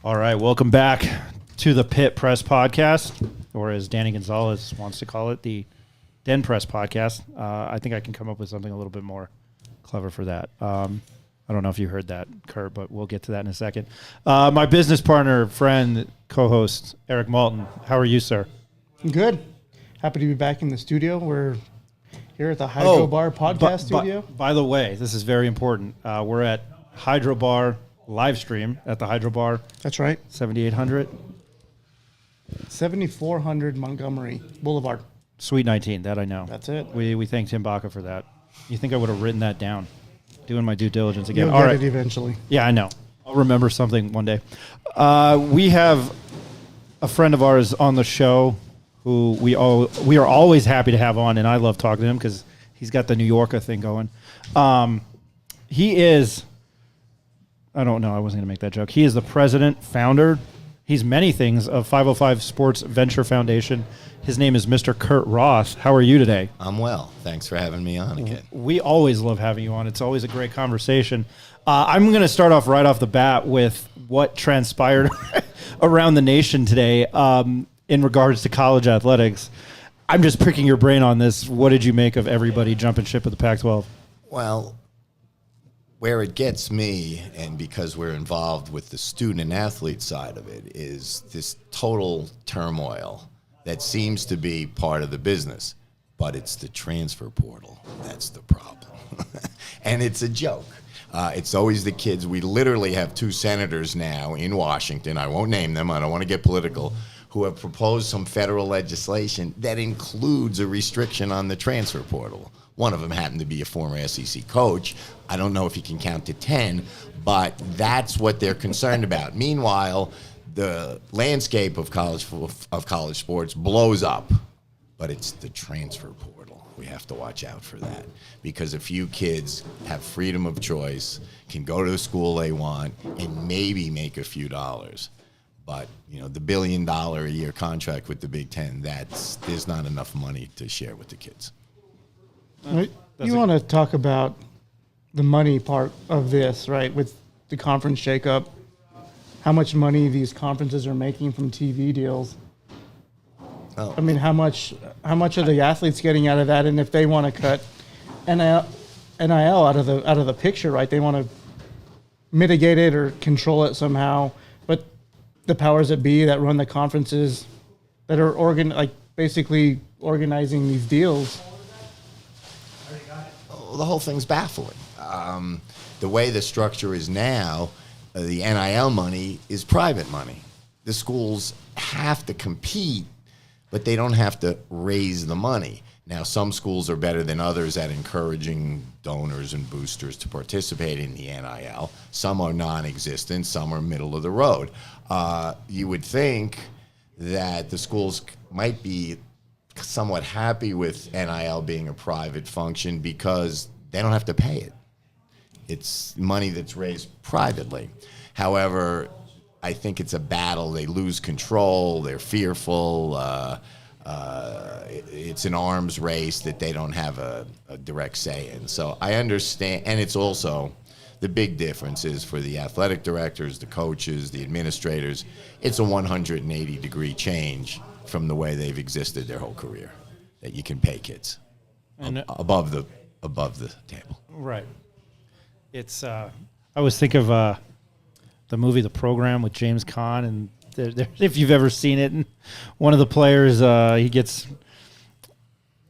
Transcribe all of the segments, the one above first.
All right, welcome back to the Pit Press Podcast, or as Danny Gonzalez wants to call it, the Den Press Podcast. I think I can come up with something a little bit more clever for that. I don't know if you heard that, Kurt, but we'll get to that in a second. My business partner, friend, co-host, Eric Malton. How are you, sir? Good. Happy to be back in the studio. We're here at the Hydro Bar Podcast Studio. By the way, this is very important. We're at Hydro Bar live stream at the Hydro Bar. That's right. 7800 7400 Montgomery Boulevard. Suite 19, that I know. That's it. We thank Tim Baca for that. You think I would have written that down? Doing my due diligence again. You'll get it eventually. Yeah, I know. I'll remember something one day. We have a friend of ours on the show who we are always happy to have on, and I love talking to him because he's got the New Yorker thing going. He is... I don't know. I wasn't going to make that joke. He is the president, founder. He's many things of 505 Sports Venture Foundation. His name is Mr. Kurt Roth. How are you today? I'm well. Thanks for having me on again. We always love having you on. It's always a great conversation. I'm going to start off right off the bat with what transpired around the nation today in regards to college athletics. I'm just picking your brain on this. What did you make of everybody jumping ship at the Pac-12? Well, where it gets me, and because we're involved with the student and athlete side of it, is this total turmoil that seems to be part of the business, but it's the transfer portal. That's the problem. And it's a joke. It's always the kids. We literally have two senators now in Washington, I won't name them, I don't want to get political, who have proposed some federal legislation that includes a restriction on the transfer portal. One of them happened to be a former SEC coach. I don't know if he can count to 10, but that's what they're concerned about. Meanwhile, the landscape of college sports blows up, but it's the transfer portal. We have to watch out for that because a few kids have freedom of choice, can go to the school they want, and maybe make a few dollars. But the $1 billion a year contract with the Big Ten, there's not enough money to share with the kids. You want to talk about the money part of this, right? With the conference shakeup, how much money these conferences are making from TV deals. Oh. I mean, how much are the athletes getting out of that? And if they want to cut NIL out of the picture, right? They want to mitigate it or control it somehow. But the powers that be that run the conferences that are basically organizing these deals. The whole thing's baffling. The way the structure is now, the NIL money is private money. The schools have to compete, but they don't have to raise the money. Now, some schools are better than others at encouraging donors and boosters to participate in the NIL. Some are non-existent, some are middle of the road. You would think that the schools might be somewhat happy with NIL being a private function because they don't have to pay it. It's money that's raised privately. However, I think it's a battle. They lose control. They're fearful. It's an arms race that they don't have a direct say in. So I understand. And it's also the big difference is for the athletic directors, the coaches, the administrators, it's a 180-degree change from the way they've existed their whole career, that you can pay kids above the table. Right. It's. I always think of the movie The Program with James Caan, and if you've ever seen it, and one of the players he gets.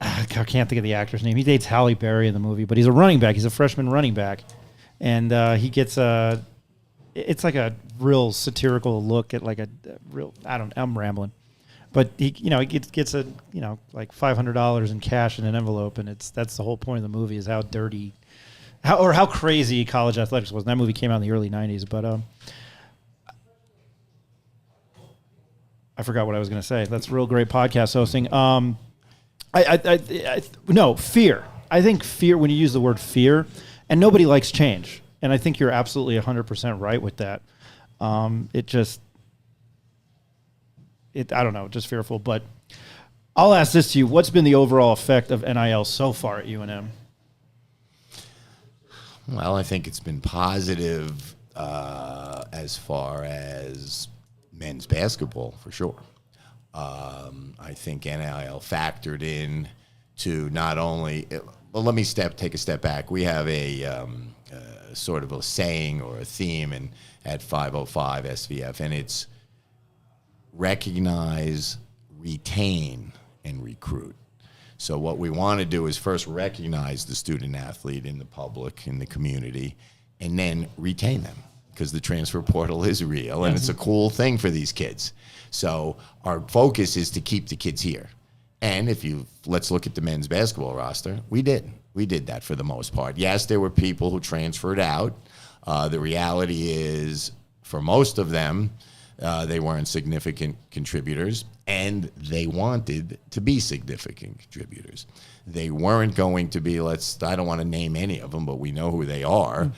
I can't think of the actor's name. He dates Halle Berry in the movie, but he's a running back. He's a freshman running back, and he gets a. It's like a real satirical look at like a real. I'm rambling. But he gets a like $500 in cash in an envelope, and that's the whole point of the movie is how dirty, how crazy college athletics was. And that movie came out in the early '90s, but I forgot what I was going to say. That's real great podcast hosting. No fear. I think fear. When you use the word fear, and nobody likes change, and I think you're absolutely 100% right with that. I don't know, just fearful. But I'll ask this to you. What's been the overall effect of NIL so far at UNM? Well, I think it's been positive as far as men's basketball, for sure. I think NIL factored in to not only. Well, let me take a step back. We have a sort of a saying or a theme at 505 SVF, and it's recognize, retain, and recruit. So what we want to do is first recognize the student athlete in the public, in the community, and then retain them, because the transfer portal is real and it's a cool thing for these kids. So our focus is to keep the kids here. And let's look at the men's basketball roster. We did that for the most part. Yes, there were people who transferred out. The reality is, for most of them, they weren't significant contributors, and they wanted to be significant contributors. They weren't going to be, I don't want to name any of them, but we know who they are.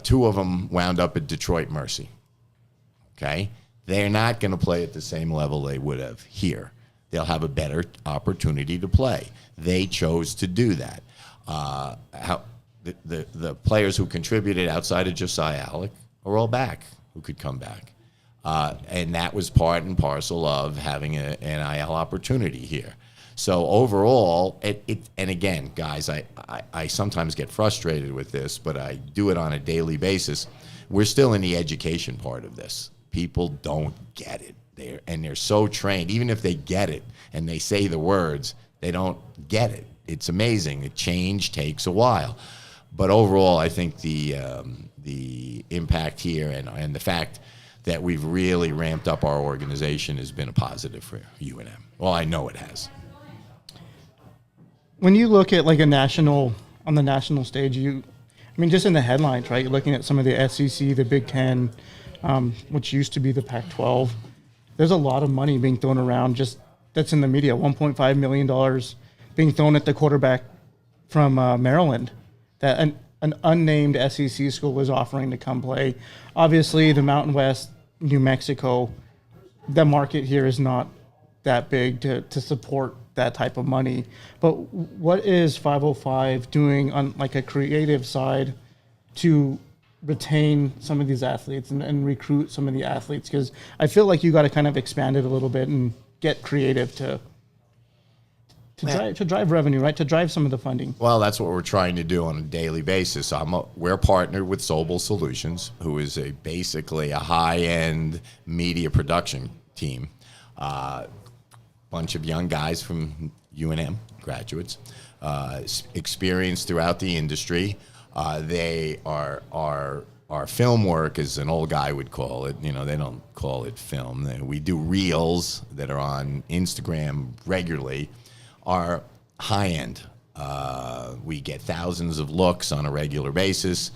Two of them wound up at Detroit Mercy. Okay? They're not going to play at the same level they would have here. They'll have a better opportunity to play. They chose to do that. The players who contributed outside of Josiah Alec are all back, who could come back. And that was part and parcel of having an NIL opportunity here. So overall, and again, guys, I sometimes get frustrated with this, but I do it on a daily basis. We're still in the education part of this. People don't get it. They're so trained. Even if they get it and they say the words, they don't get it. It's amazing. The change takes a while. But overall, I think the impact here and the fact that we've really ramped up our organization has been a positive for UNM. Well, I know it has. When you look at on the national stage, just in the headlines, right? You're looking at some of the SEC, the Big Ten, which used to be the Pac-12. There's a lot of money being thrown around that's in the media. $1.5 million being thrown at the quarterback from Maryland that an unnamed SEC school was offering to come play. Obviously, the Mountain West, New Mexico, the market here is not that big to support that type of money. But what is 505 doing on a creative side to retain some of these athletes and recruit some of the athletes? Because I feel like you got to kind of expand it a little bit and get creative to drive revenue, right? To drive some of the funding. Well, that's what we're trying to do on a daily basis. We're partnered with Sobel Solutions, who is basically a high-end media production team. Bunch of young guys from UNM, graduates, experienced throughout the industry. Our film work, as an old guy would call it, they don't call it film. We do reels that are on Instagram regularly, are high end. We get thousands of looks on a regular basis,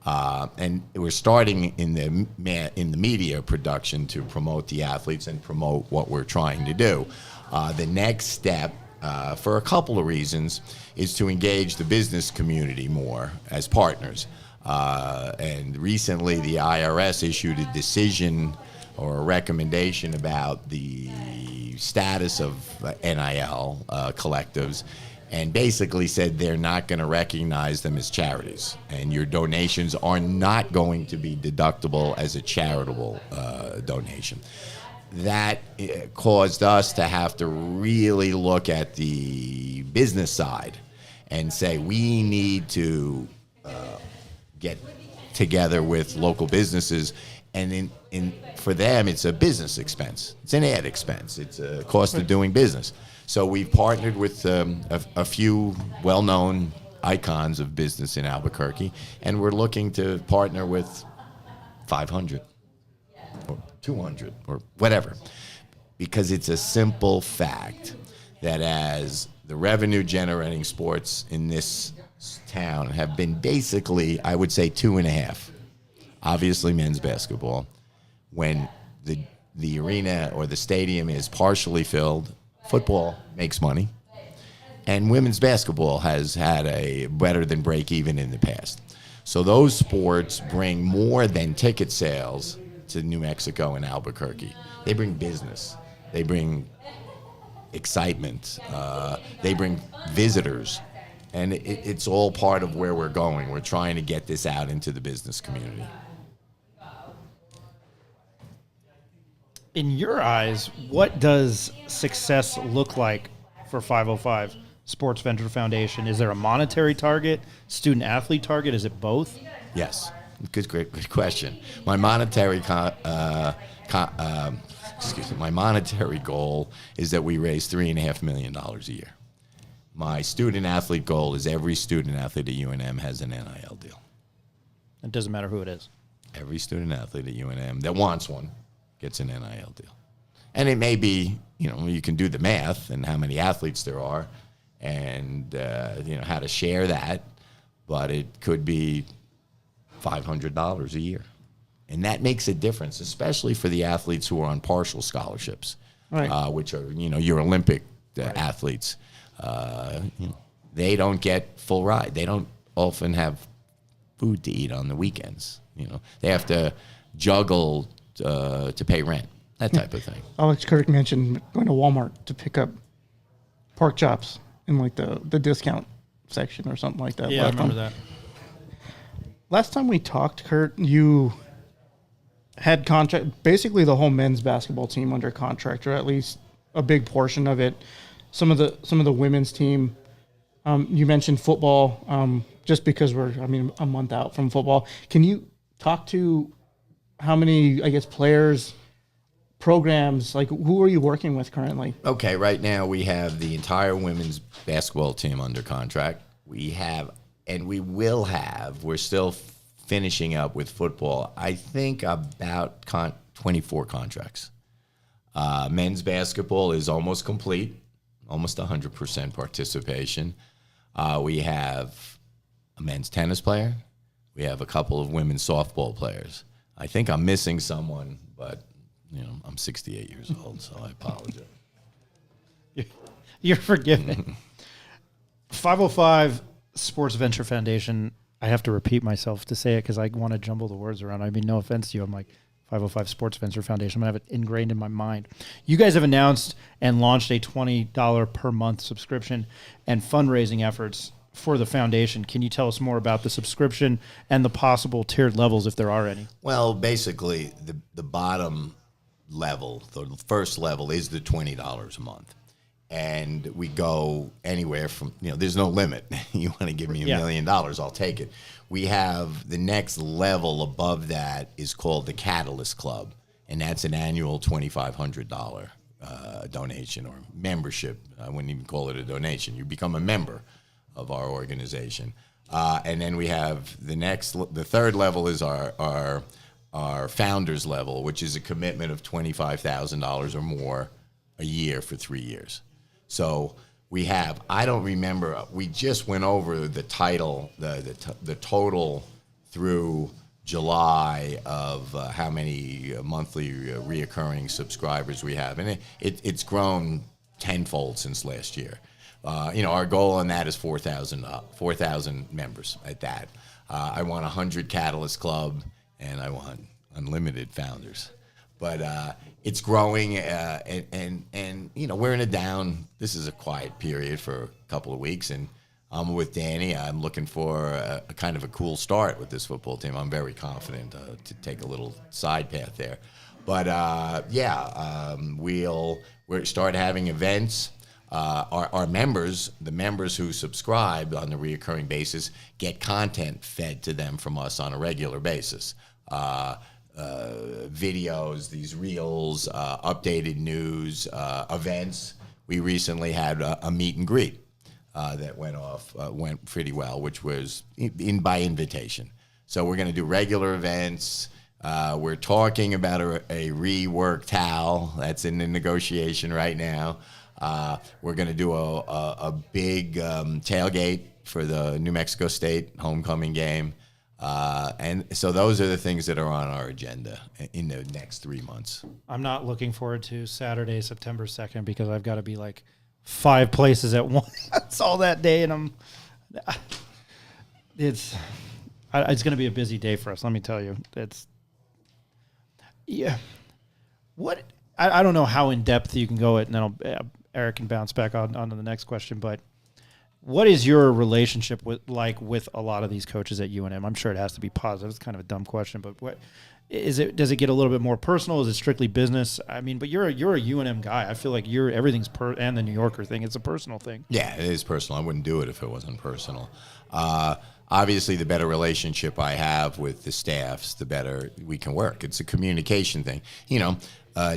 and we're starting in the media production to promote the athletes and promote what we're trying to do. The next step, for a couple of reasons, is to engage the business community more as partners. And recently, the IRS issued a decision or a recommendation about the status of NIL collectives, and basically said they're not going to recognize them as charities, and your donations are not going to be deductible as a charitable donation. That caused us to have to really look at the business side and say we need to get together with local businesses, and for them it's a business expense, it's an ad expense, it's a cost of doing business. So we've partnered with a few well-known icons of business in Albuquerque, and we're looking to partner with 500 or 200 or whatever, because it's a simple fact that as the revenue generating sports in this town have been basically, I would say, 2.5. Obviously men's basketball. When the arena or the stadium is partially filled, football makes money. And women's basketball has had a better than break even in the past. So those sports bring more than ticket sales to New Mexico and Albuquerque. They bring business. They bring excitement. They bring visitors. And it's all part of where we're going. We're trying to get this out into the business community. In your eyes, what does success look like for 505 Sports Venture Foundation? Is there a monetary target, student athlete target? Is it both? Yes, good question. My monetary my monetary goal is that we raise $3.5 million a year. My student athlete goal is every student athlete at UNM has an NIL deal. It doesn't matter who it is. Every student athlete at UNM that wants one gets an NIL deal. And it may be, you can do the math and how many athletes there are and, how to share that, but it could be $500 a year. And that makes a difference, especially for the athletes who are on partial scholarships, Right. which are, your Olympic athletes. They don't get full ride. They don't often have food to eat on the weekends. They have to juggle to pay rent, that type of thing. Alex Kirk mentioned going to Walmart to pick up pork chops in like the discount section or something like that. Yeah, I remember that. Last time we talked, Kurt, you had contract, basically the whole men's basketball team under contract, or at least a big portion of it. Some of the women's team. You mentioned football, just because we're a month out from football. Can you talk to how many, players, programs, like who are you working with currently? Okay, right now we have the entire women's basketball team under contract. We have, and we will have, we're still finishing up with football, I think about 24 contracts. Men's basketball is almost complete, almost 100% participation. We have a men's tennis player. We have a couple of women's softball players. I think I'm missing someone, but I'm 68 years old, so I apologize. You're forgiven. 505 Sports Venture Foundation. I have to repeat myself to say it because I want to jumble the words around. I mean, no offense to you. I'm like 505 Sports Venture Foundation. I'm going to have it ingrained in my mind. You guys have announced and launched a $20 per month subscription and fundraising efforts for the foundation. Can you tell us more about the subscription and the possible tiered levels if there are any? Well, basically, the bottom level, the first level is the $20 a month. And we go anywhere from, there's no limit. You want to give me $1 million, I'll take it. We have the next level above that is called the Catalyst Club, and that's an annual $2,500 donation or membership. I wouldn't even call it a donation. You become a member of our organization. And then we have the third level is our founders level, which is a commitment of $25,000 or more a year for 3 years. So we have, I don't remember, we just went over the title, the total through July of how many monthly reoccurring subscribers we have. And it's grown tenfold since last year. Our goal on that is 4,000 members at that. I want 100 Catalyst Club, and I want unlimited founders. But it's growing, and we're in a down. This is a quiet period for a couple of weeks, and I'm with Danny. I'm looking for a kind of a cool start with this football team. I'm very confident to take a little side path there. But we'll start having events. Our members, the members who subscribe on a reoccurring basis, get content fed to them from us on a regular basis. Videos, these reels, updated news, events. We recently had a meet and greet that went pretty well, which was by invitation. So we're going to do regular events. We're talking about a rework towel that's in the negotiation right now. We're going to do a big tailgate for the New Mexico State homecoming game. And so those are the things that are on our agenda in the next 3 months. I'm not looking forward to Saturday, September 2nd, because I've got to be like 5 places at once all that day. And it's going to be a busy day for us. Let me tell you, I don't know how in depth you can go it, and then Eric can bounce back on to the next question. But What is your relationship with a lot of these coaches at UNM? I'm sure it has to be positive. It's kind of a dumb question, but what is it? Does it get a little bit more personal? Is it strictly business? I mean, but you're a UNM guy. I feel like everything's and the New Yorker thing. It's a personal thing. Yeah, it is personal. I wouldn't do it if it wasn't personal. Obviously, the better relationship I have with the staffs, the better we can work. It's a communication thing.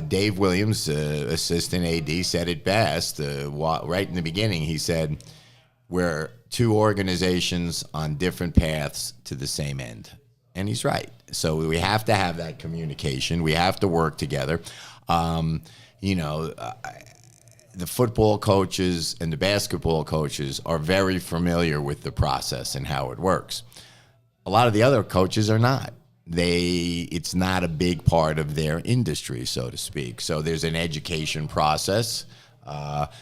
Dave Williams, assistant AD, said it best. Right in the beginning, he said, we're two organizations on different paths to the same end. And he's right. So we have to have that communication. We have to work together. The football coaches and the basketball coaches are very familiar with the process and how it works. A lot of the other coaches are not. It's not a big part of their industry, so to speak. So there's an education process.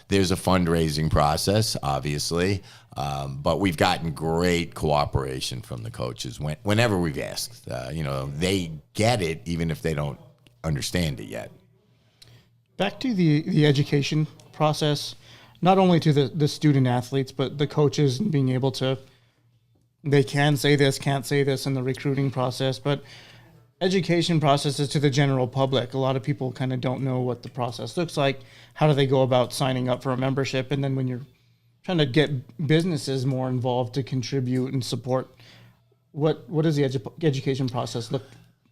There's a fundraising process, obviously, but we've gotten great cooperation from the coaches whenever we've asked. They get it even if they don't understand it yet. Back to the education process, not only to the student athletes, but the coaches being able to, they can say this, can't say this in the recruiting process, but education processes to the general public. A lot of people kind of don't know what the process looks like. How do they go about signing up for a membership? And then when you're trying to get businesses more involved to contribute and support, what does the education process look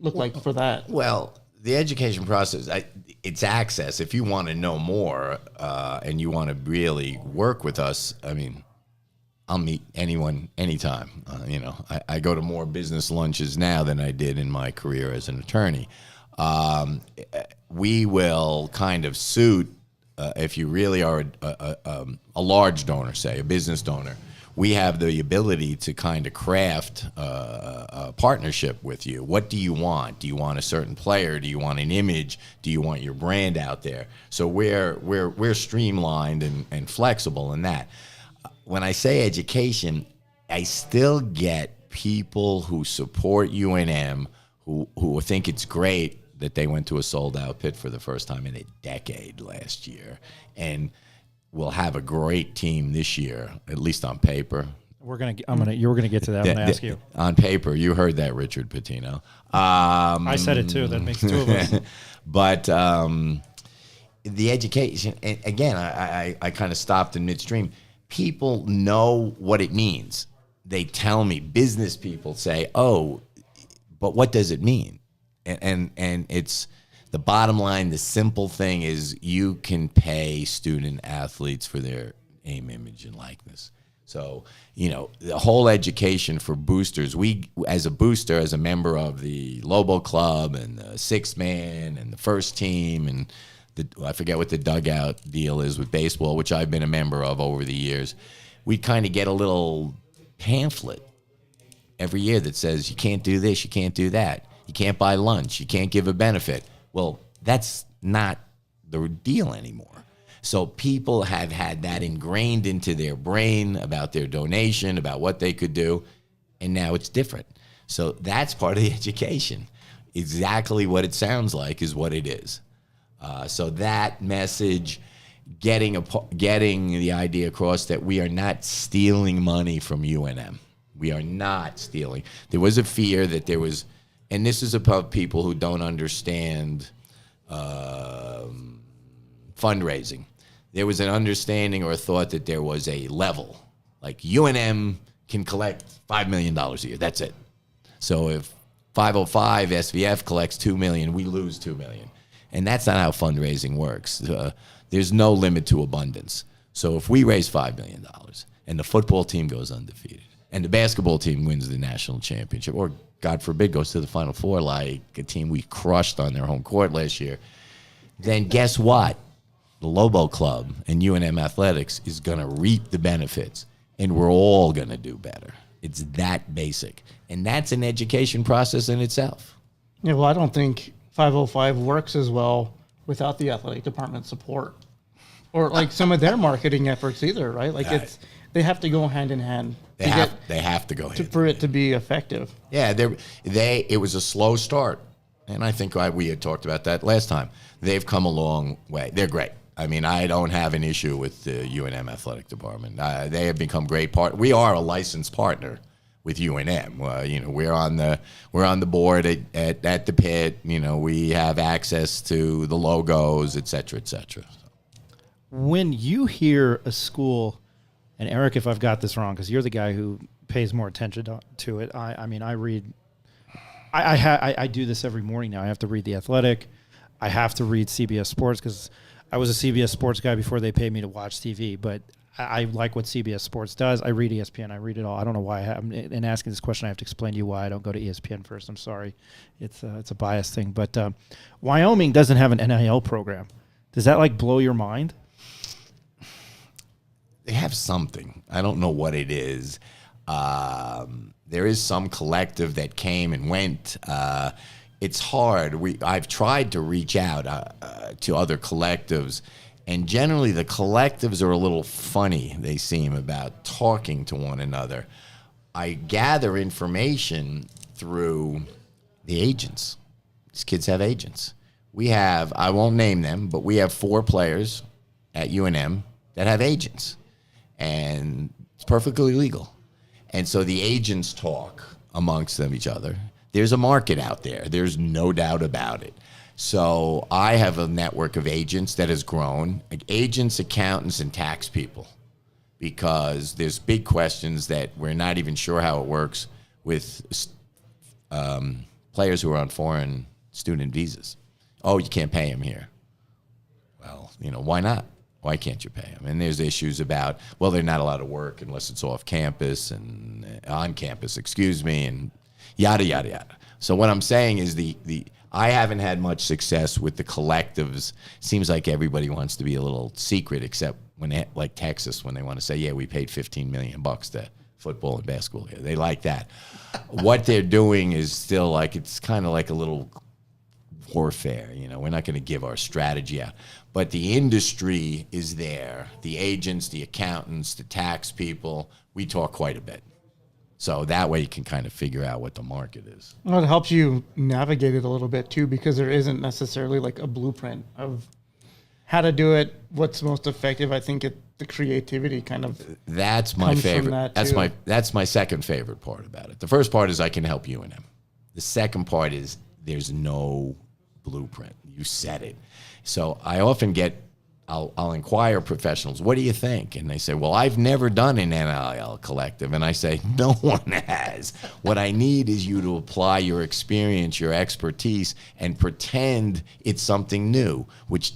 like for that? Well, the education process, it's access. If you want to know more and you want to really work with us, I mean, I'll meet anyone, anytime. I go to more business lunches now than I did in my career as an attorney. We will kind of suit, if you really are a large donor, say, a business donor, we have the ability to kind of craft a partnership with you. What do you want? Do you want a certain player? Do you want an image? Do you want your brand out there? So we're streamlined and flexible in that. When I say education, I still get people who support UNM who think it's great that they went to a sold-out pit for the first time in a decade last year, and we'll have a great team this year, at least on paper. You're gonna get to that. I'm gonna ask you. On paper, you heard that, Richard Patino. I said it too. That makes two of us. But the education, and again, I kind of stopped in midstream. People know what it means. They tell me, business people say, oh, but what does it mean? And it's the bottom line, the simple thing is you can pay student athletes for their name, image, and likeness. So, the whole education for boosters, we, as a booster, as a member of the Lobo Club and the Sixth Man and the first team and I forget what the dugout deal is with baseball, which I've been a member of over the years. We kind of get a little pamphlet every year that says you can't do this, you can't do that. You can't buy lunch, you can't give a benefit. Well, that's not the deal anymore. So people have had that ingrained into their brain about their donation, about what they could do, and now it's different. So that's part of the education. Exactly what it sounds like is what it is. So that message, getting the idea across that we are not stealing money from UNM. We are not stealing. There was a fear that there was, and this is about people who don't understand fundraising. There was an understanding or a thought that there was a level. Like UNM can collect $5 million a year. That's it. So if 505 SVF collects $2 million, we lose $2 million. And that's not how fundraising works. There's no limit to abundance. So if we raise $5 million and the football team goes undefeated and the basketball team wins the national championship, or God forbid goes to the Final Four like a team we crushed on their home court last year, then guess what? The Lobo Club and UNM Athletics is going to reap the benefits, and we're all going to do better. It's that basic. And that's an education process in itself. Yeah, well, I don't think 505 works as well without the athletic department support or like some of their marketing efforts either, right? Like they have to go hand in hand. They have to go hand for it to be effective. Yeah, it was a slow start, and I think we had talked about that last time. They've come a long way. They're great. I mean, I don't have an issue with the UNM athletic department. They have become great part. We are a licensed partner with UNM. We're on the board at the pit. We have access to the logos, et cetera, et cetera. When you hear a school, and Eric, if I've got this wrong, because you're the guy who pays more attention to it. I read. I do this every morning now. I have to read The Athletic. I have to read CBS Sports because I was a CBS Sports guy before they paid me to watch TV. But I like what CBS Sports does. I read ESPN. I read it all. I don't know why. In asking this question, I have to explain to you why I don't go to ESPN first. I'm sorry. It's a bias thing. But Wyoming doesn't have an NIL program. Does that blow your mind? They have something. I don't know what it is. There is some collective that came and went. It's hard. I've tried to reach out to other collectives, and generally the collectives are a little funny, they seem, about talking to one another. I gather information through the agents. These kids have agents. We have, I won't name them, but we have 4 players at UNM that have agents, and it's perfectly legal. And so the agents talk amongst them each other. There's a market out there. There's no doubt about it. So I have a network of agents that has grown, agents, accountants, and tax people, because there's big questions that we're not even sure how it works with players who are on foreign student visas. Oh, you can't pay them here. Well, why not? Why can't you pay them? And there's issues about, well, they're not allowed to work unless it's off campus and on campus, and yada, yada, yada. So what I'm saying is I haven't had much success with the collectives. Seems like everybody wants to be a little secret, except like Texas, when they want to say, yeah, we paid $15 million to football and basketball. They like that. What they're doing is still it's kind of like a little warfare. We're not going to give our strategy out. But the industry is there. The agents, the accountants, the tax people, we talk quite a bit. So that way you can kind of figure out what the market is. Well, it helps you navigate it a little bit too, because there isn't necessarily a blueprint of how to do it, what's most effective. I think the creativity kind of that's my favorite. That's my second favorite part about it. The first part is I can help UNM. The second part is there's no blueprint. You said it. So I often I'll inquire professionals, what do you think? And they say, well, I've never done an NIL collective. And I say, no one has. What I need is you to apply your experience, your expertise, and pretend it's something new, which,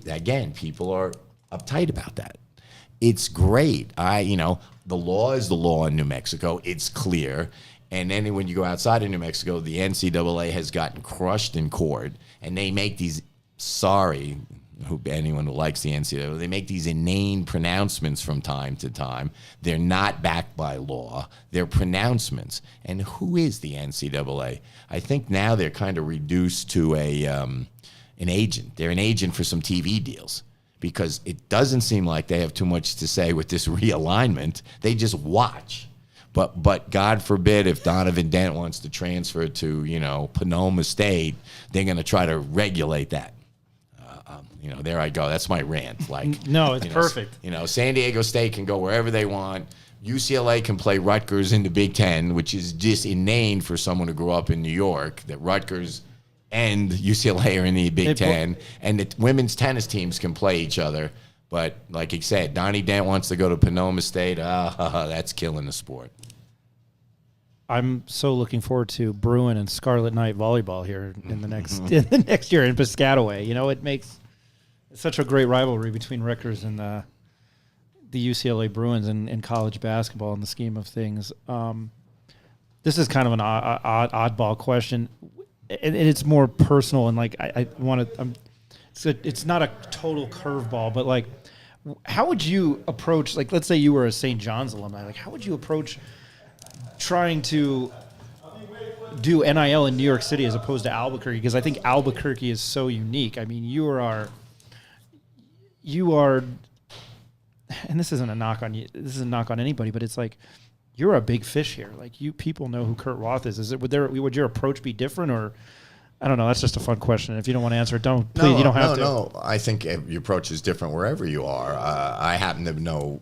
again, people are uptight about that. It's great. The law is the law in New Mexico. It's clear. And then when you go outside of New Mexico, the NCAA has gotten crushed in court, and they make these, anyone who likes the NCAA, they make these inane pronouncements from time to time. They're not backed by law. They're pronouncements. And who is the NCAA? I think now they're kind of reduced to an agent. They're an agent for some TV deals, because it doesn't seem like they have too much to say with this realignment. They just watch. But God forbid if Donovan Dent wants to transfer to, Panoma State, they're going to try to regulate that. There I go. That's my rant. No, it's perfect. San Diego State can go wherever they want. UCLA can play Rutgers in the Big Ten, which is just inane for someone who grew up in New York, that Rutgers and UCLA are in the Big Ten. And the women's tennis teams can play each other. But like he said, Donnie Dent wants to go to Panoma State. That's killing the sport. I'm so looking forward to Bruin and Scarlet Knight volleyball here in the next year in Piscataway. It makes such a great rivalry between Rutgers and the UCLA Bruins in college basketball in the scheme of things. This is kind of an oddball question, and it's more personal. And I want to. It's not a total curveball, but how would you approach? Let's say you were a St. John's alumni. How would you approach trying to do NIL in New York City as opposed to Albuquerque? Because I think Albuquerque is so unique. I mean, you are, and this isn't a knock on you. This isn't a knock on anybody, but it's you're a big fish here. People know who Kurt Roth is. Would your approach be different, or I don't know. That's just a fun question. If you don't want to answer it, don't. Please, you don't have to. No, I think your approach is different wherever you are. I happen to know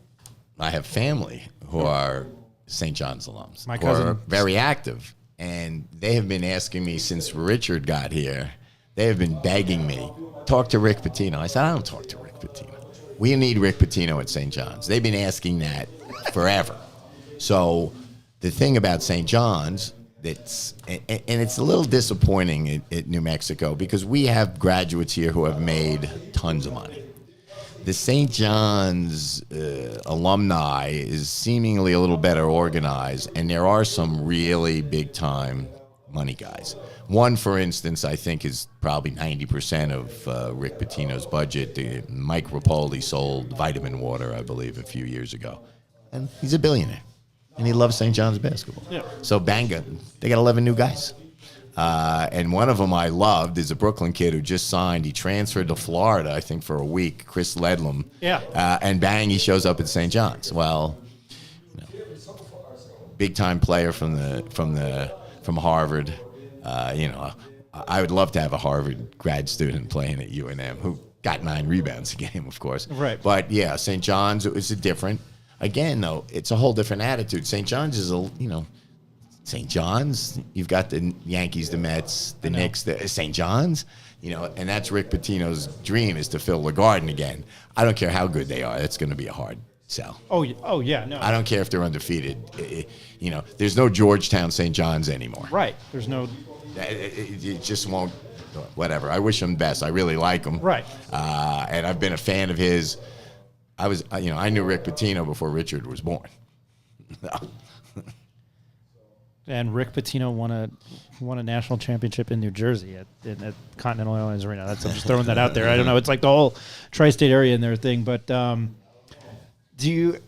I have family who are St. John's alums. My who are cousin- very active, and they have been asking me since Richard got here. They have been begging me, talk to Rick Pitino. I said, I don't talk to Rick Pitino. We need Rick Pitino at St. John's. They've been asking that forever. So the thing about St. John's, and it's a little disappointing at New Mexico because we have graduates here who have made tons of money. The St. John's alumni is seemingly a little better organized, and there are some really big-time money guys. One, for instance, I think is probably 90% of Rick Pitino's budget. Mike Rapoli sold Vitamin Water, I believe, a few years ago. And he's a billionaire. And he loves St. John's basketball. Yeah. So Banga, they got 11 new guys. And one of them I loved is a Brooklyn kid who just signed. He transferred to Florida, I think, for a week, Chris Ledlam. Yeah. And bang, he shows up at St. John's. Well, big-time player from Harvard. I would love to have a Harvard grad student playing at UNM who got 9 rebounds a game, of course. Right. But yeah, St. John's is a different. Again, though, it's a whole different attitude. St. John's is St. John's. You've got the Yankees, the Mets, the Knicks, the St. John's. And that's Rick Pitino's dream is to fill the Garden again. I don't care how good they are. That's going to be a hard sell. Oh yeah, no. I don't care if they're undefeated. There's no Georgetown St. John's anymore. Right. There's no. It just won't. Whatever. I wish him best. I really like him. Right. And I've been a fan of his. I knew Rick Pitino before Richard was born. And Rick Pitino won a national championship in New Jersey at Continental Airlines Arena. I'm just throwing that out there. I don't know. It's like the whole tri-state area in their thing. But do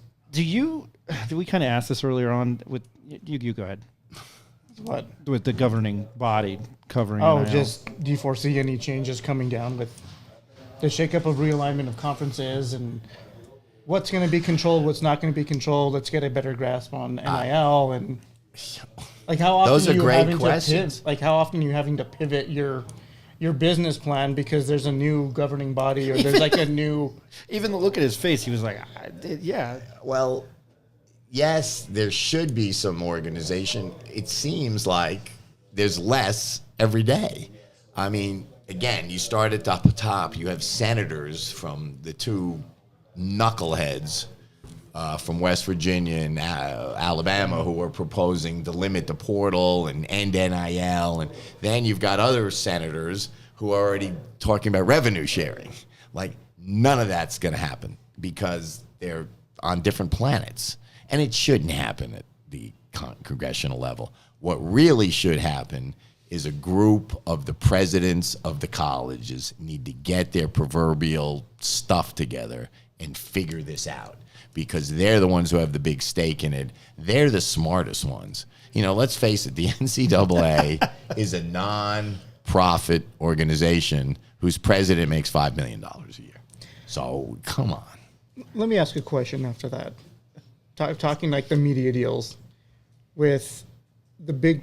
we kind of ask this earlier on with you go ahead. What? With the governing body covering. Oh, NIL. do you foresee any changes coming down with the shakeup of realignment of conferences and what's going to be controlled, what's not going to be controlled? Let's get a better grasp on NIL and like how often Those are are you great having questions. how often are you having to pivot your business plan because there's a new governing body or there's like a new. Even the look at his face, he was like, yeah. Well, yes, there should be some organization. It seems like there's less every day. I mean, again, you start at the top. You have senators from the two knuckleheads from West Virginia and Alabama who are proposing to limit the portal and end NIL. And then you've got other senators who are already talking about revenue sharing. Like, none of that's going to happen because they're on different planets. And it shouldn't happen at the congressional level. What really should happen is a group of the presidents of the colleges need to get their proverbial stuff together and figure this out because they're the ones who have the big stake in it. They're the smartest ones. Let's face it, the NCAA is a non-profit organization whose president makes $5 million a year. So, come on. Let me ask a question after that. Talking like the media deals with the Big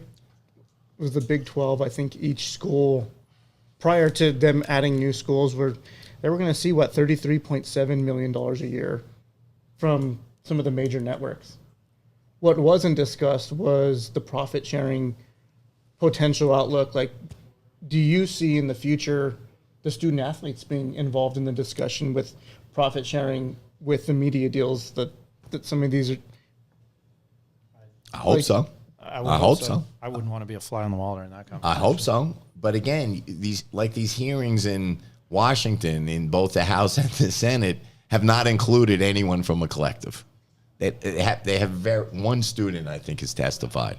12, I think each school, prior to them adding new schools, they were going to see, $33.7 million a year from some of the major networks. What wasn't discussed was the profit sharing potential outlook. Like, do you see in the future the student athletes being involved in the discussion with profit sharing with the media deals that some of these are? I hope so. I hope so. I wouldn't want to be a fly on the wall during that conversation. I hope so. But again, these hearings in Washington in both the House and the Senate have not included anyone from a collective. They have one student, I think, has testified.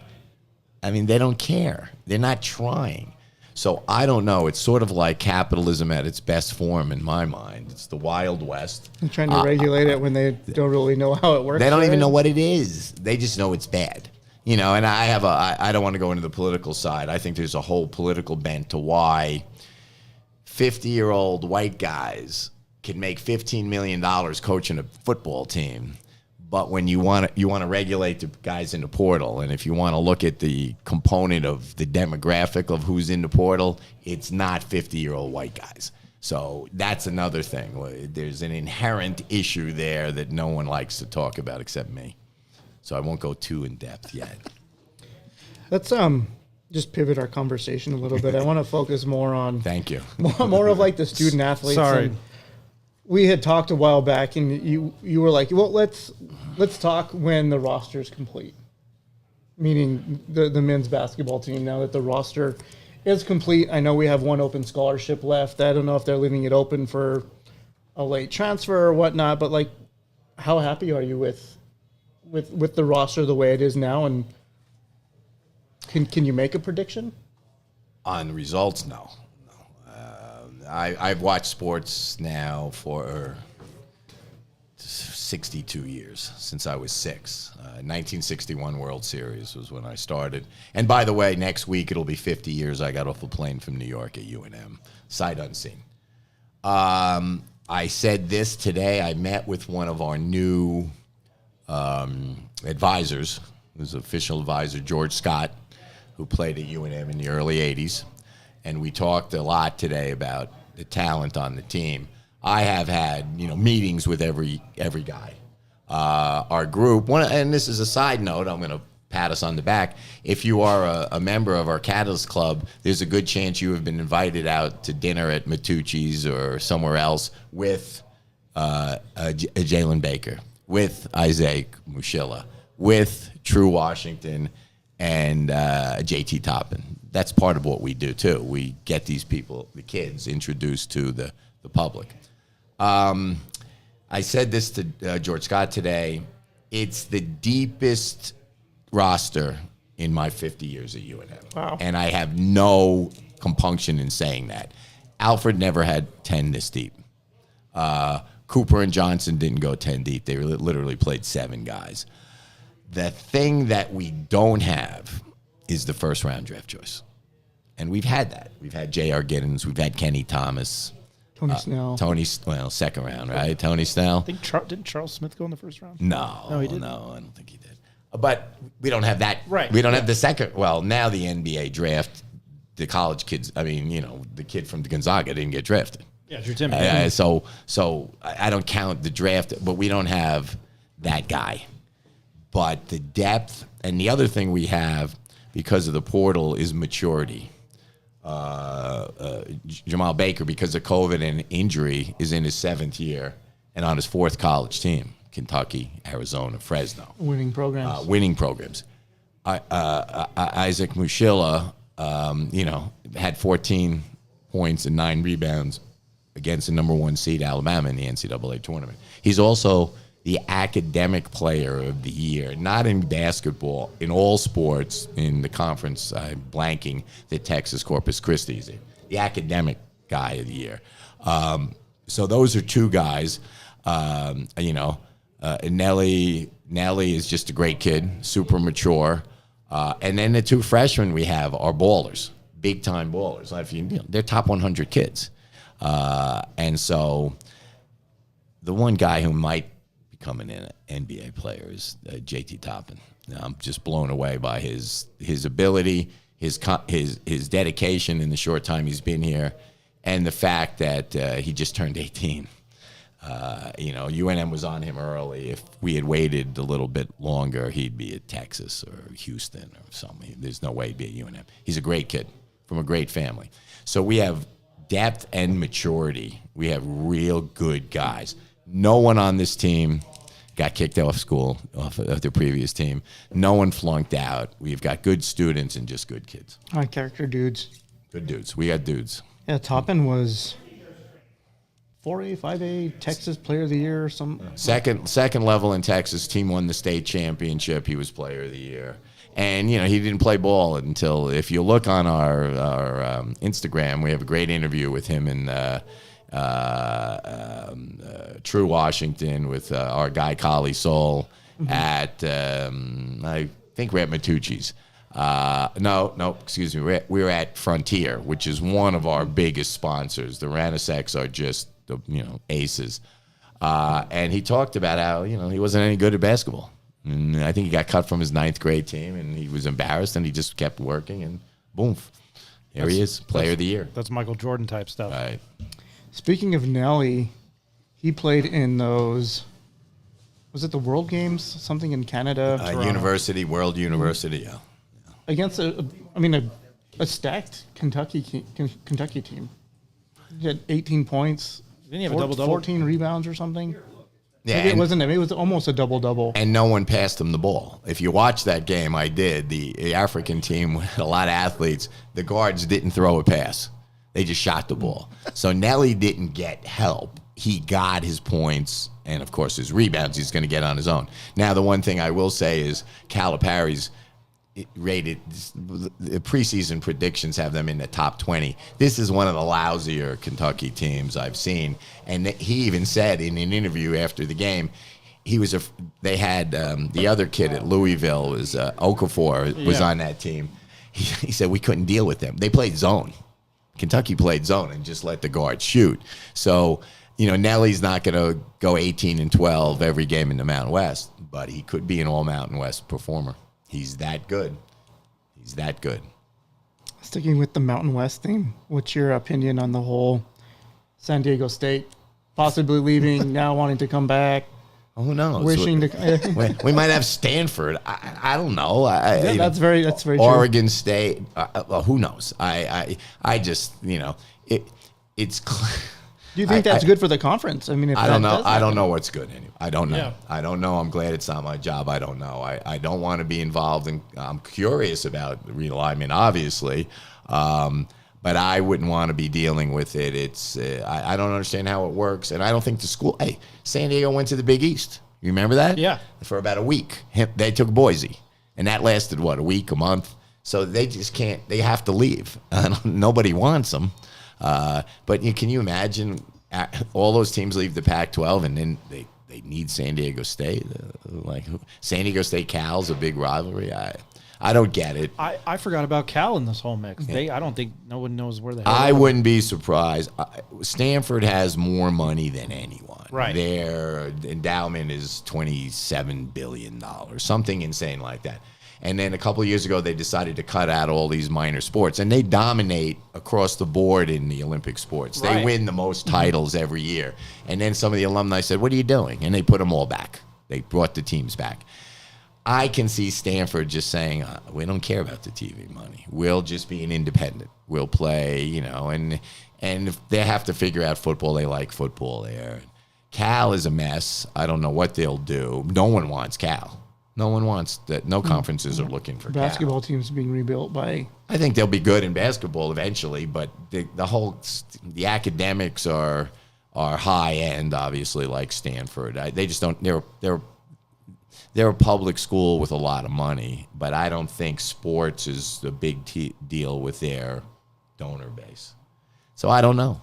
I mean, they don't care. They're not trying. So I don't know. It's sort of like capitalism at its best form in my mind. It's the Wild West. And trying to regulate it when they don't really know how it works. They don't even right? know what it is. They just know it's bad. And I don't want to go into the political side. I think there's a whole political bent to why 50-year-old white guys can make $15 million coaching a football team, But when you want to regulate the guys in the portal, and if you want to look at the component of the demographic of who's in the portal, it's not 50-year-old white guys. So that's another thing. There's an inherent issue there that no one likes to talk about except me. So I won't go too in depth yet. Let's just pivot our conversation a little bit. I want to focus more on Thank you. more of like the student athletes. Sorry. And we had talked a while back, and you were like, well, let's talk when the roster is complete, meaning the men's basketball team. Now that the roster is complete, I know we have one open scholarship left. I don't know if they're leaving it open for a late transfer or whatnot, but like, how happy are you with the roster the way it is now? And can you make a prediction? On results, no. I've watched sports now for 62 years, since I was 6. 1961 World Series was when I started. And by the way, next week it'll be 50 years I got off a plane from New York at UNM, sight unseen. I said this today. I met with one of our new advisors, who's official advisor, George Scott, who played at UNM in the early 80s. And we talked a lot today about the talent on the team. I have had, meetings with every guy. Our group, and this is a side note, I'm going to pat us on the back. If you are a member of our Catalyst Club, there's a good chance you have been invited out to dinner at Matucci's or somewhere else with Jalen Baker, with Isaac Mushila, with True Washington, and JT Toppin. That's part of what we do, too. We get these people, the kids, introduced to the public. I said this to George Scott today. It's the deepest roster in my 50 years at UNM. Wow. And I have no compunction in saying that. Alfred never had 10 this deep. Cooper and Johnson didn't go 10 deep. They literally played 7 guys. The thing that we don't have is the first-round draft choice. And we've had that. We've had J.R. Giddens. We've had Kenny Thomas. Tony Snell. Second round, right? Tony Snell. I think didn't Charles Smith go in the first round? No, he didn't. No, I don't think he did. But we don't have that. Right. We don't have the second. Well, now the NBA draft, the college kids, the kid from Gonzaga didn't get drafted. Yeah, Drew Timme. So I don't count the draft, but we don't have that guy. But the depth, and the other thing we have because of the portal is maturity. Jamal Baker, because of COVID and injury, is in his 7th year and on his 4th college team. Kentucky, Arizona, Fresno. Winning programs. Isaac Mushila, had 14 points and 9 rebounds against the number 1 seed Alabama in the NCAA tournament. He's also the academic player of the year, not in basketball, in all sports in the conference. I'm blanking that Texas Corpus Christi is in. The academic guy of the year. So those are 2 guys. Nelly is just a great kid, super mature. And then the 2 freshmen we have are ballers, big-time ballers. They're top 100 kids. And so the one guy who might become an NBA player is JT Toppin. I'm just blown away by his ability, his dedication in the short time he's been here, and the fact that he just turned 18. UNM was on him early. If we had waited a little bit longer, he'd be at Texas or Houston or something. There's no way he'd be at UNM. He's a great kid from a great family. So we have depth and maturity. We have real good guys. No one on this team got kicked off school, off of the previous team. No one flunked out. We've got good students and just good kids. High character dudes. Good dudes. We got dudes. Yeah, Toppin was 4A, 5A, Texas Player of the Year or something. Second level in Texas. Team won the state championship. He was Player of the Year. And, he didn't play ball until, if you look on our Instagram, we have a great interview with him and True Washington with our guy, Kali Soul, at, I think we're at Matucci's. No, excuse me. We're at Frontier, which is one of our biggest sponsors. The Ranasecs are just, aces. And he talked about how, he wasn't any good at basketball. And I think he got cut from his 9th grade team, and he was embarrassed, and he just kept working, and boom, here he is, player of the year. That's Michael Jordan type stuff. Right. Speaking of Nelly, he played in those. Was it the World Games? Something in Canada. World University, yeah. Against a stacked Kentucky team. He had 18 points. Didn't he have a double-double? 14 rebounds or something. Yeah, Maybe it wasn't. Maybe it was almost a double-double. And no one passed him the ball. If you watch that game, I did. The African team with a lot of athletes, the guards didn't throw a pass. They just shot the ball. So Nelly didn't get help. He got his points and, of course, his rebounds he's going to get on his own. Now, the one thing I will say is Calipari's rated, the preseason predictions have them in the top 20. This is one of the lousier Kentucky teams I've seen. And he even said in an interview after the game, they had the other kid at Louisville, was Okafor, was on that team. He said we couldn't deal with them. They played zone. Kentucky played zone and just let the guards shoot. So, Nelly's not going to go 18 and 12 every game in the Mountain West, but he could be an all Mountain West performer. He's that good. He's that good. Sticking with the Mountain West theme, what's your opinion on the whole San Diego State possibly leaving, now wanting to come back? Oh, who knows? Wishing to. We might have Stanford. I don't know. That's very true. Oregon State. Well, who knows? I just it's. Do you think that's good for the conference? I mean, if I don't know. does I don't happen. know what's good anyway. I don't know. Yeah. I don't know. I'm glad it's not my job. I don't know. I don't want to be involved in. I'm curious about realignment, obviously, but I wouldn't want to be dealing with it. It's I don't understand how it works, and I don't think the school. Hey, San Diego went to the Big East. You remember that? Yeah. For about a week, they took Boise, and that lasted what, a week, a month. So they just can't. They have to leave. Nobody wants them. But can you imagine all those teams leave the Pac-12 and then they need San Diego State? San Diego State Cal's a big rivalry. I don't get it. I forgot about Cal in this whole mix. I don't think no one knows where the hell. I wouldn't be surprised. Stanford has more money than anyone. Right. Their endowment is $27 billion, something insane like that. And then a couple of years ago, they decided to cut out all these minor sports. And they dominate across the board in the Olympic sports. They Right. win the most titles every year. And then some of the alumni said, what are you doing? And they put them all back. They brought the teams back. I can see Stanford just saying, we don't care about the TV money. We'll just be an independent. We'll play, and if they have to figure out football, they like football there. Cal is a mess. I don't know what they'll do. No one wants Cal. No one wants that. No conferences are looking for Basketball Cal. teams being rebuilt by. I think they'll be good in basketball eventually, but the academics are high end, obviously, like Stanford. They just don't. They're a public school with a lot of money, but I don't think sports is a big deal with their donor base. So I don't know.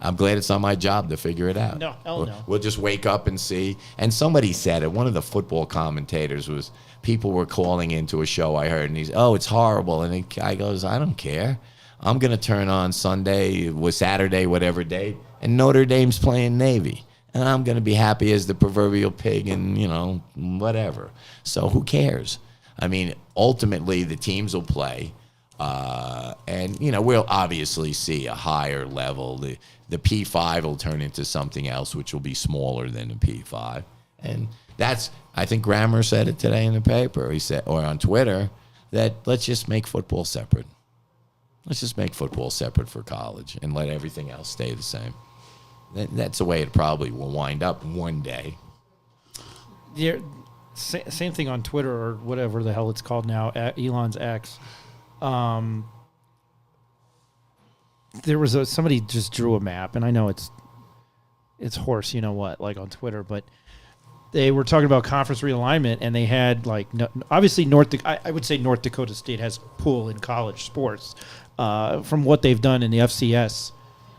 I'm glad it's not my job to figure it out. No, hell no. We'll just wake up and see. And somebody said it. One of the football commentators was, people were calling into a show I heard, and he's, it's horrible. And the guy goes, I don't care. I'm going to turn on Sunday, Saturday, whatever day, and Notre Dame's playing Navy. And I'm going to be happy as the proverbial pig and, whatever. So who cares? I mean, ultimately, the teams will play. And, we'll obviously see a higher level. The P5 will turn into something else, which will be smaller than the P5. And I think Grammer said it today in the paper. He said, or on Twitter, that let's just make football separate. Let's just make football separate for college and let everything else stay the same. That's the way it probably will wind up one day. Yeah, same thing on Twitter or whatever the hell it's called now, Elon's X. There was somebody just drew a map, and I know it's horse, like on Twitter, but they were talking about conference realignment, and they had obviously I would say North Dakota State has pull in college sports from what they've done in the FCS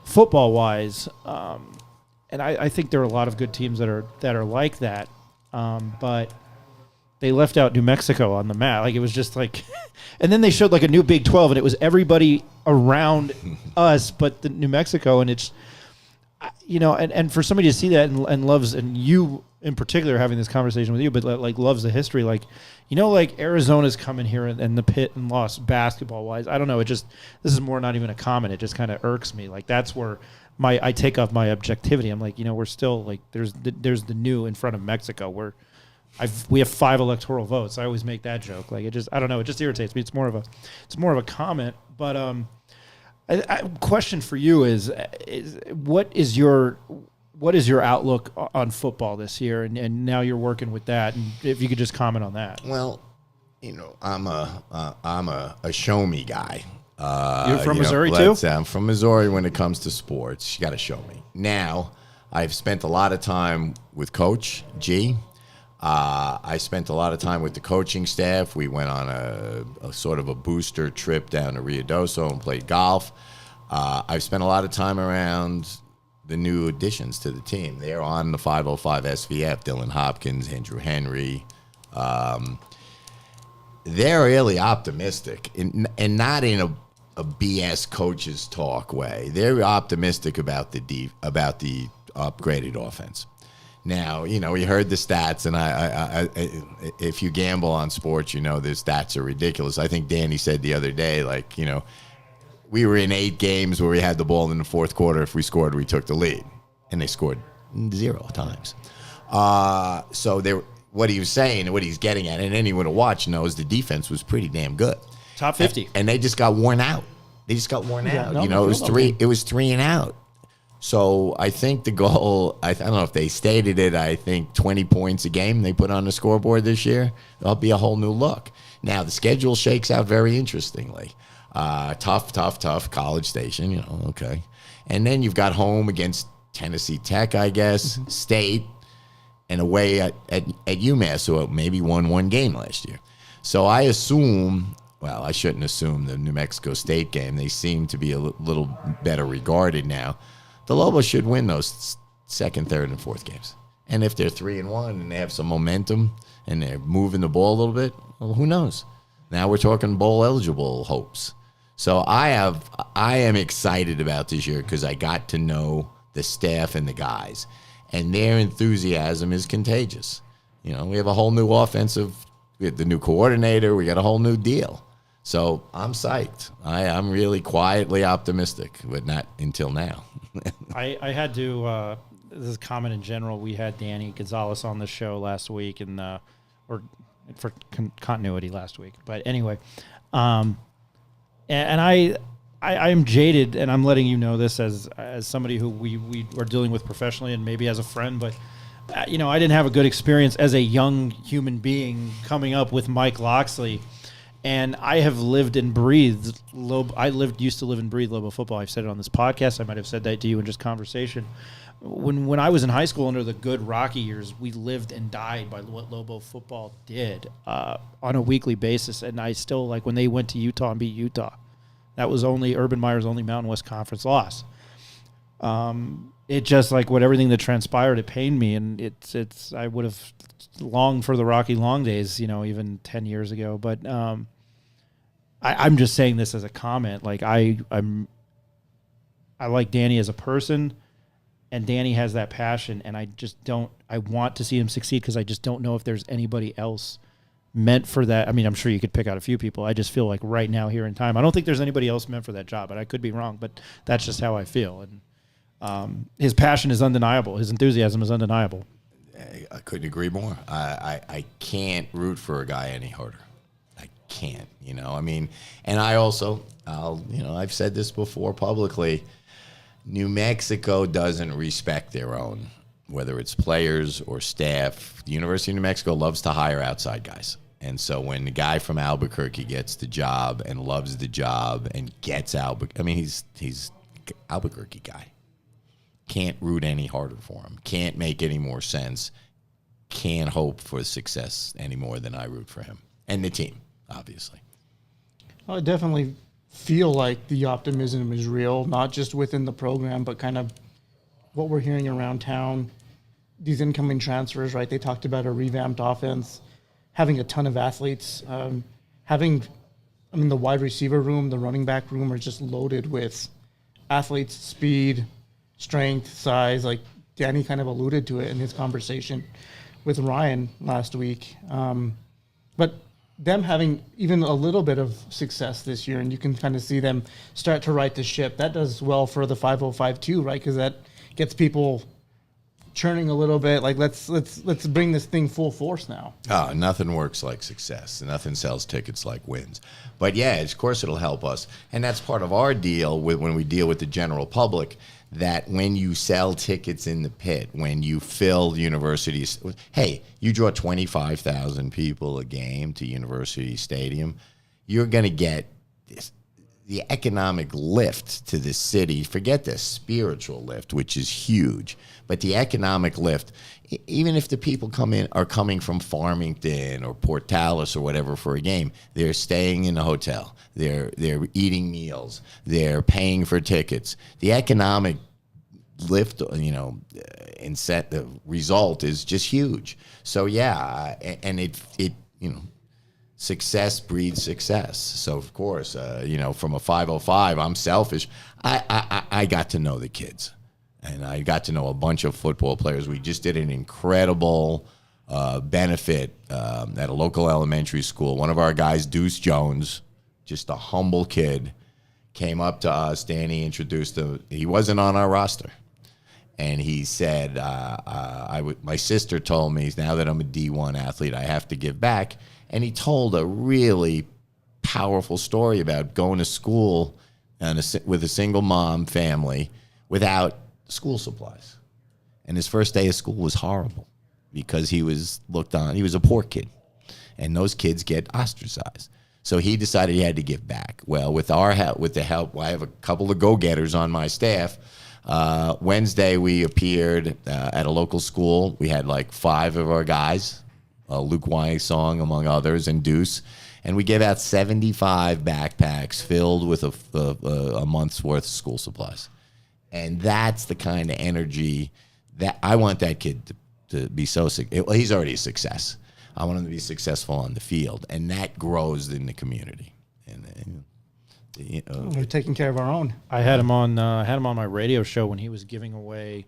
football wise, and I think there are a lot of good teams that are like that, but they left out New Mexico on the map. Like, it was just like, and then they showed like a new Big 12, and it was everybody around us but the New Mexico, and it's, and for somebody to see that and loves, and you in particular having this conversation with you, but like loves the history, like, like Arizona's coming here and the pit and lost basketball wise. I don't know. This is more not even a comment. It just kind of irks me. Like that's where I take off my objectivity. I'm like, we're still like, there's the new in front of Mexico where we have 5 electoral votes. I always make that joke. Like I don't know. It just irritates me. It's more of a comment, but, question for you is what is your outlook on football this year? And now you're working with that. And if you could just comment on that. Well, I'm a show me guy. You're from Missouri too? I'm from Missouri. When it comes to sports, you got to show me. Now, I've spent a lot of time with Coach G. I spent a lot of time with the coaching staff. We went on a sort of a booster trip down to Rio Doso and played golf. I've spent a lot of time around the new additions to the team. They're on the 505 SVF, Dylan Hopkins, Andrew Henry. They're really optimistic, and not in a BS coaches talk way. They're optimistic about the upgraded offense. Now, we heard the stats, and I if you gamble on sports, the stats are ridiculous. I think Danny said the other day, like, we were in 8 games where we had the ball in the fourth quarter. If we scored, we took the lead, and they scored 0 times. So what he was saying and what he's getting at, and anyone to watch knows the defense was pretty damn good. Top 50. And they just got worn out. It was 3 and out. So I think the goal, I don't know if they stated it, I think 20 points a game they put on the scoreboard this year. That'll be a whole new look. Now, the schedule shakes out very interestingly. Tough College Station, okay. And then you've got home against Tennessee Tech, I guess, State, and away at UMass, who maybe won 1 game last year. So I assume, well, I shouldn't assume the New Mexico State game. They seem to be a little better regarded now. The Lobos should win those 2nd, 3rd, and 4th games. And if they're 3-1 and they have some momentum and they're moving the ball a little bit, well, who knows? Now we're talking bowl eligible hopes. So I am excited about this year because I got to know the staff and the guys, and their enthusiasm is contagious. We have a whole new we have the new coordinator, we got a whole new deal. So I'm psyched. I'm really quietly optimistic, but not until now. I had to, this is a comment in general. We had Danny Gonzalez on the show last week, and or for continuity last week. But anyway, and I am jaded, and I'm letting you know this as somebody who we are dealing with professionally and maybe as a friend, but I didn't have a good experience as a young human being coming up with Mike Loxley. And I have lived and breathed used to live and breathe Lobo football. I've said it on this podcast. I might have said that to you in just conversation. When I was in high school under the good Rocky years, we lived and died by what Lobo football did on a weekly basis. And I still, like, when they went to Utah and beat Utah, that was Urban Meyer's only Mountain West Conference loss. It just, like, everything that transpired, it pained me. And I would have longed for the Rocky Long days, even 10 years ago. But I'm just saying this as a comment. Like, I like Danny as a person, and Danny has that passion, and I want to see him succeed because I just don't know if there's anybody else meant for that. I mean, I'm sure you could pick out a few people. I just feel like right now, here in time, I don't think there's anybody else meant for that job, but I could be wrong, but that's just how I feel. And his passion is undeniable. His enthusiasm is undeniable. I couldn't agree more. I can't root for a guy any harder. I can't, I mean, and I also, I've said this before publicly, New Mexico doesn't respect their own, whether it's players or staff. The University of New Mexico loves to hire outside guys. And so when the guy from Albuquerque gets the job and loves the job and gets Albuquerque, I mean, he's Albuquerque guy. Can't root any harder for him. Can't make any more sense. Can't hope for success any more than I root for him. And the team, obviously. I definitely feel like the optimism is real, not just within the program, but kind of what we're hearing around town. These incoming transfers, right? They talked about a revamped offense, having a ton of athletes, the wide receiver room, the running back room are just loaded with athletes, speed, strength, size. Like Danny kind of alluded to it in his conversation with Ryan last week. But them having even a little bit of success this year, and you can kind of see them start to right the ship. That does well for the 505 too, right? Because that gets people churning a little bit. Like let's bring this thing full force now. Oh, nothing works like success. Nothing sells tickets like wins. But yeah, of course it'll help us. And that's part of our deal when we deal with the general public, that when you sell tickets in the pit, when you fill universities, hey, you draw 25,000 people a game to University Stadium, you're going to get the economic lift to this city. Forget the spiritual lift, which is huge, but the economic lift, even if the people are coming from Farmington or Portales or whatever for a game, they're staying in a hotel, they're eating meals, they're paying for tickets. The economic lift, and set the result is just huge. So yeah, and it success breeds success. So of course, from a 505, I'm selfish. I got to know the kids, and I got to know a bunch of football players. We just did an incredible benefit at a local elementary school. One of our guys, Deuce Jones, just a humble kid, came up to us. Danny introduced him. He wasn't on our roster. And he said, my sister told me, now that I'm a D1 athlete, I have to give back. And he told a really powerful story about going to school with a single mom family without school supplies. And his first day of school was horrible because he was looked on. He was a poor kid. And those kids get ostracized. So he decided he had to give back. Well, with our help, with the help, I have a couple of go-getters on my staff. Wednesday, we appeared at a local school. We had like 5 of our guys, Luke Wysong, among others, and Deuce. And we gave out 75 backpacks filled with a month's worth of school supplies. And that's the kind of energy that I want that kid to be so – he's already a success. I want him to be successful on the field, and that grows in the community. And We're taking care of our own. I had him on my radio show when he was giving away.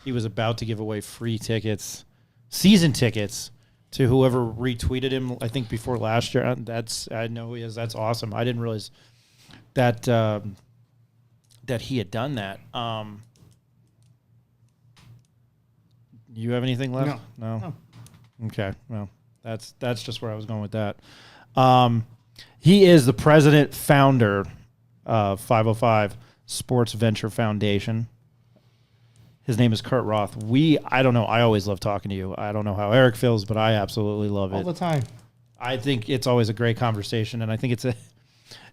He was about to give away free tickets, season tickets, to whoever retweeted him. I think before last year. I know he is. That's awesome. I didn't realize that that he had done that. You have anything left? No. Okay. Well, that's just where I was going with that. He is the president founder of 505 Sports Venture Foundation. His name is Kurt Roth. I don't know. I always love talking to you. I don't know how Eric feels, but I absolutely love it. All the time. I think it's always a great conversation, and I think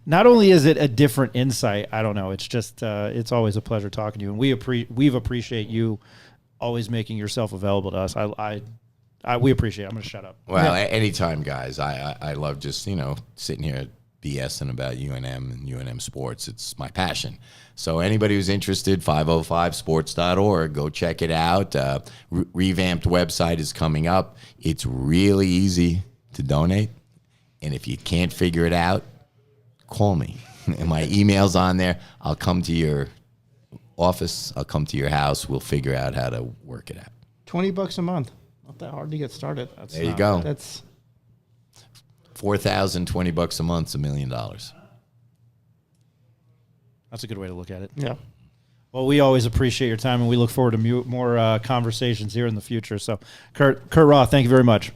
not only is it a different insight, I don't know. It's just it's always a pleasure talking to you, and we appreciate you always making yourself available to us. We appreciate it. I'm going to shut up. Well, anytime, guys. I love just, sitting here BSing about UNM and UNM sports. It's my passion. So anybody who's interested, 505sports.org, go check it out. Revamped website is coming up. It's really easy to donate. And if you can't figure it out, call me. And my email's on there. I'll come to your office. I'll come to your house. We'll figure out how to work it out. $20 a month. Not that hard to get started. There you go. That's $4,020 a month, $1 million. That's a good way to look at it. yeah. Well, we always appreciate your time, and we look forward to more conversations here in the future. So, Kurt Roth, thank you very much.